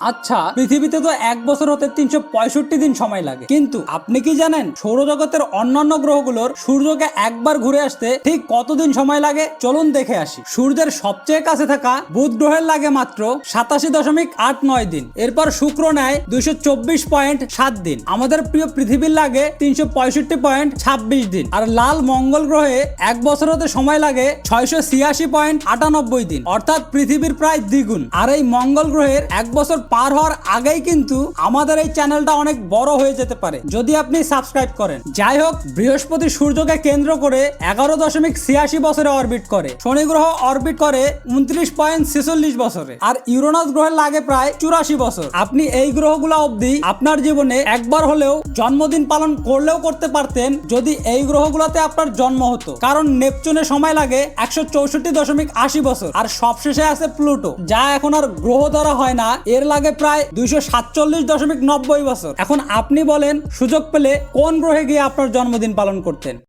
আচ্ছা, পৃথিবীতে তো এক বছর হতে 365 দিন সময় লাগে, কিন্তু আপনি কি জানেন সৌরজগতের অন্যান্য গ্রহগুলোর সূর্যকে একবার ঘুরে আসতে ঠিক কতদিন সময় লাগে? চলুন দেখে আসি। সূর্যের সবচেয়ে কাছে থাকা বুধ গ্রহের লাগে মাত্র 87.89 দিন। এরপর শুক্র নেয় 224.7 দিন। আমাদের প্রিয় পৃথিবীর লাগে 365.26 দিন। আর লাল মঙ্গল গ্রহে এক বছর হতে সময় লাগে 686.98 দিন, অর্থাৎ পৃথিবীর প্রায় দ্বিগুণ। আর এই মঙ্গল গ্রহের এক বছর পার হওয়ার আগেই কিন্তু আমাদের এই চ্যানেলটা অনেক বড় হয়ে যেতে পারে যদি আপনি সাবস্ক্রাইব করেন। যাই হোক, বৃহস্পতি সূর্যকে কেন্দ্র করে 11.86 বছরে অরবিট করে। শনি গ্রহ অরবিট করে 29.46 বছরে। আর ইউরেনাস গ্রহের লাগে প্রায় 84 বছর। আপনি এই গ্রহগুলো অবধি আপনার জীবনে একবার হলেও জন্মদিন পালন করলেও করতে পারতেন যদি এই গ্রহগুলোতে আপনার জন্ম হতো। কারণ নেপচুনের সময় লাগে 164.80 বছর। আর সবশেষে আছে প্লুটো, যা এখন আর গ্রহ ধরা হয় না, এর লাগে প্রায় 247.90 বছর। এখন আপনি বলেন, সুযোগ পেলে কোন গ্রহে গিয়ে আপনার জন্মদিন পালন করতেন?